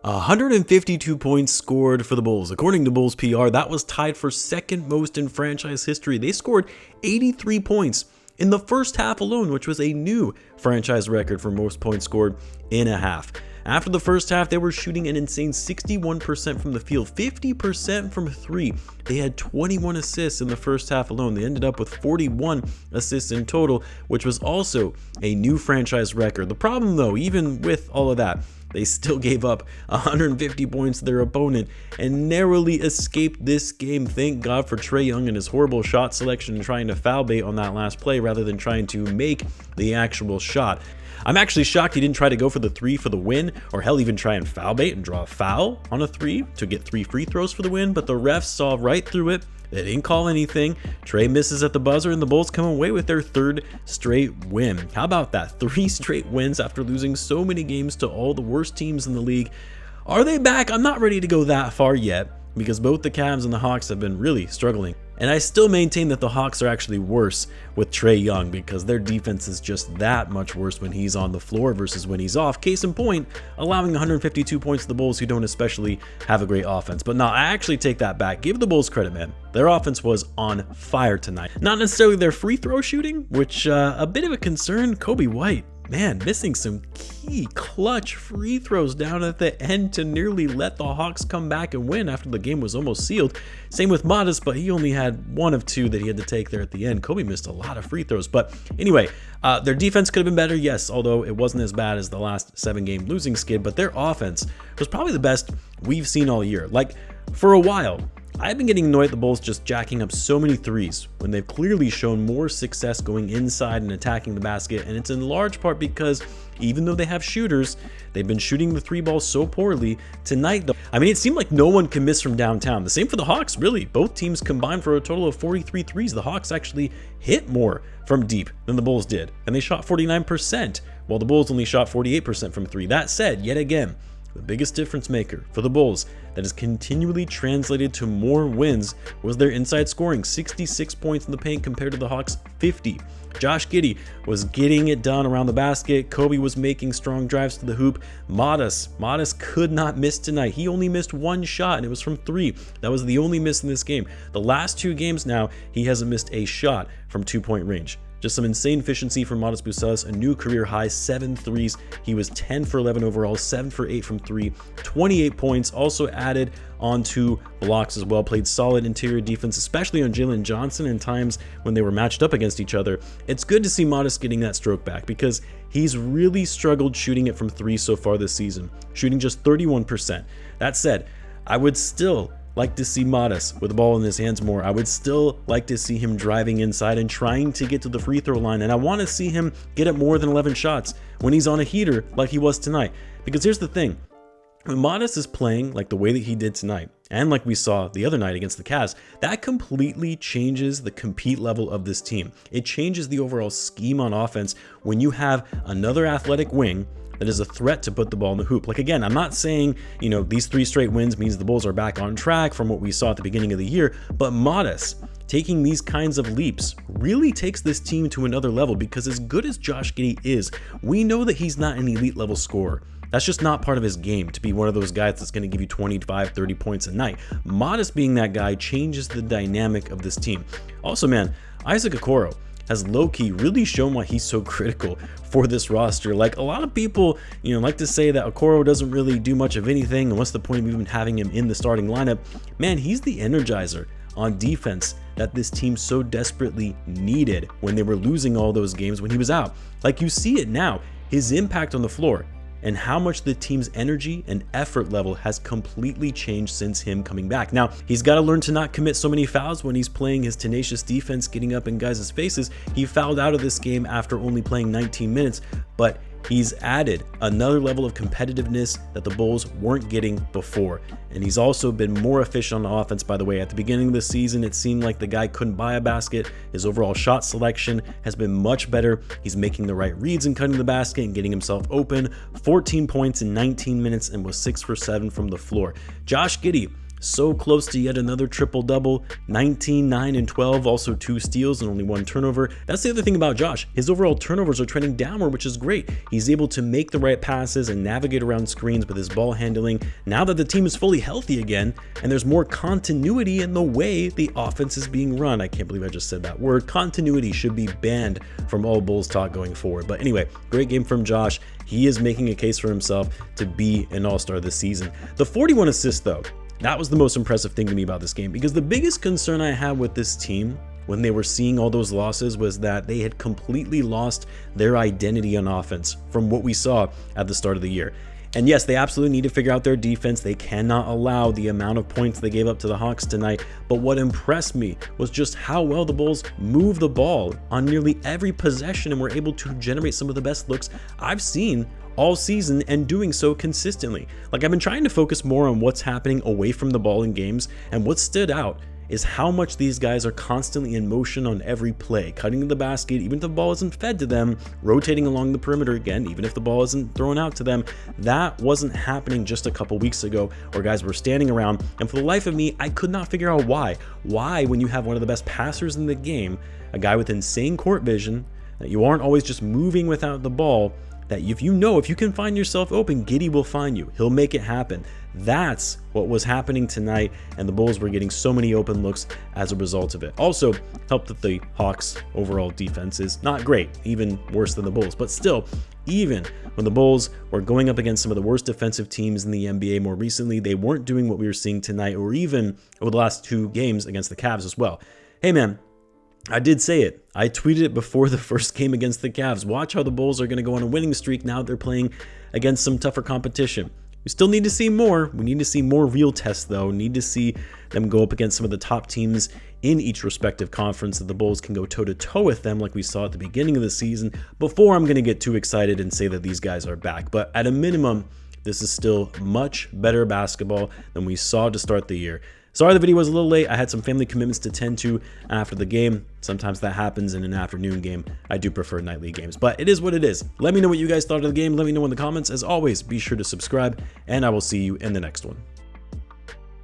152 points scored for the Bulls. According to Bulls PR, that was tied for second most in franchise history. They scored 83 points in the first half alone, which was a new franchise record for most points scored in a half. After the first half, they were shooting an insane 61% from the field, 50% from three. They had 21 assists in the first half alone. They ended up with 41 assists in total, which was also a new franchise record. The problem though, even with all of that, they still gave up 150 points to their opponent and narrowly escaped this game. Thank God for Trae Young and his horrible shot selection and trying to foul bait on that last play rather than trying to make the actual shot. I'm actually shocked he didn't try to go for the three for the win, or hell, even try and foul bait and draw a foul on a three to get 3 free throws for the win, but the refs saw right through it. They didn't call anything. Trae misses at the buzzer and the Bulls come away with their third straight win. How about that? 3 straight wins after losing so many games to all the worst teams in the league. Are they back? I'm not ready to go that far yet because both the Cavs and the Hawks have been really struggling. And I still maintain that the Hawks are actually worse with Trae Young because their defense is just that much worse when he's on the floor versus when he's off. Case in point, allowing 152 points to the Bulls who don't especially have a great offense. But no, I actually take that back. Give the Bulls credit, man. Their offense was on fire tonight. Not necessarily their free throw shooting, which a bit of a concern. Kobe White, man, missing some key clutch free throws down at the end to nearly let the Hawks come back and win after the game was almost sealed. Same with Modest, but he only had 1 of 2 that he had to take there at the end. Kobe missed a lot of free throws, but anyway, their defense could have been better, yes, although it wasn't as bad as the last 7-game losing skid, but their offense was probably the best we've seen all year. Like, for a while, I've been getting annoyed at the Bulls just jacking up so many threes when they've clearly shown more success going inside and attacking the basket, and it's in large part because even though they have shooters, they've been shooting the 3 ball so poorly. Tonight though, I mean, it seemed like no one can miss from downtown. The same for the Hawks, really. Both teams combined for a total of 43 threes. The Hawks actually hit more from deep than the Bulls did, and they shot 49%, while the Bulls only shot 48% from 3. That said, yet again, the biggest difference maker for the Bulls that has continually translated to more wins was their inside scoring, 66 points in the paint compared to the Hawks' 50. Josh Giddey was getting it done around the basket. Kobe was making strong drives to the hoop. Modest could not miss tonight. He only missed 1 shot and it was from 3. That was the only miss in this game. The last 2 games now, he hasn't missed a shot from 2-point range. Just some insane efficiency from Modest Buzelis, a new career high, 7 threes. He was 10 for 11 overall, 7 for 8 from 3, 28 points, also added on 2 blocks as well. Played solid interior defense, especially on Jalen Johnson in times when they were matched up against each other. It's good to see Modest getting that stroke back because he's really struggled shooting it from 3 so far this season, shooting just 31%. That said, I would still like to see Modest with the ball in his hands more. I would still like to see him driving inside and trying to get to the free throw line, and I want to see him get at more than 11 shots when he's on a heater like he was tonight. Because here's the thing, when Modest is playing like the way that he did tonight, and like we saw the other night against the Cavs, that completely changes the compete level of this team. It changes the overall scheme on offense when you have another athletic wing that is a threat to put the ball in the hoop. Like, again, I'm not saying, these 3 straight wins means the Bulls are back on track from what we saw at the beginning of the year, but Modest taking these kinds of leaps really takes this team to another level because as good as Josh Giddey is, we know that he's not an elite level scorer. That's just not part of his game to be one of those guys that's going to give you 25, 30 points a night. Modest being that guy changes the dynamic of this team. Also, man, Isaac Okoro has low-key really shown why he's so critical for this roster. Like, a lot of people, like to say that Okoro doesn't really do much of anything, and what's the point of even having him in the starting lineup? Man, he's the energizer on defense that this team so desperately needed when they were losing all those games when he was out. Like, you see it now, his impact on the floor, and how much the team's energy and effort level has completely changed since him coming back. Now, he's got to learn to not commit so many fouls when he's playing his tenacious defense, getting up in guys' faces. He fouled out of this game after only playing 19 minutes, but he's added another level of competitiveness that the Bulls weren't getting before. And he's also been more efficient on offense, by the way. At the beginning of the season, it seemed like the guy couldn't buy a basket. His overall shot selection has been much better. He's making the right reads and cutting the basket and getting himself open. 14 points in 19 minutes and was 6 for 7 from the floor. Josh Giddey so close to yet another triple-double, 19, 9, and 12, also 2 steals and only 1 turnover. That's the other thing about Josh. His overall turnovers are trending downward, which is great. He's able to make the right passes and navigate around screens with his ball handling now that the team is fully healthy again, and there's more continuity in the way the offense is being run. I can't believe I just said that word. Continuity should be banned from all Bulls talk going forward. But anyway, great game from Josh. He is making a case for himself to be an all-star this season. The 41 assists, though, that was the most impressive thing to me about this game, because the biggest concern I had with this team when they were seeing all those losses was that they had completely lost their identity on offense from what we saw at the start of the year. And yes, they absolutely need to figure out their defense. They cannot allow the amount of points they gave up to the Hawks tonight. But what impressed me was just how well the Bulls moved the ball on nearly every possession and were able to generate some of the best looks I've seen all season, and doing so consistently. Like, I've been trying to focus more on what's happening away from the ball in games, and what stood out is how much these guys are constantly in motion on every play, cutting to the basket even if the ball isn't fed to them, rotating along the perimeter again even if the ball isn't thrown out to them. That wasn't happening just a couple weeks ago, where guys were standing around, and for the life of me, I could not figure out why. Why, when you have one of the best passers in the game, a guy with insane court vision, that you aren't always just moving without the ball, that if you can find yourself open, Giddey will find you. He'll make it happen. That's what was happening tonight, and the Bulls were getting so many open looks as a result of it. Also helped that the Hawks' overall defense is not great, even worse than the Bulls, but still, even when the Bulls were going up against some of the worst defensive teams in the NBA more recently, they weren't doing what we were seeing tonight, or even over the last 2 games against the Cavs as well. Hey man, I did say it. I tweeted it before the first game against the Cavs. Watch how the Bulls are going to go on a winning streak now they're playing against some tougher competition. We still need to see more. We need to see more real tests, though. We need to see them go up against some of the top teams in each respective conference, that the Bulls can go toe-to-toe with them like we saw at the beginning of the season, before I'm going to get too excited and say that these guys are back. But at a minimum, this is still much better basketball than we saw to start the year. Sorry the video was a little late. I had some family commitments to tend to after the game. Sometimes that happens in an afternoon game. I do prefer nightly games, but it is what it is. Let me know what you guys thought of the game. Let me know in the comments. As always, be sure to subscribe, and I will see you in the next one.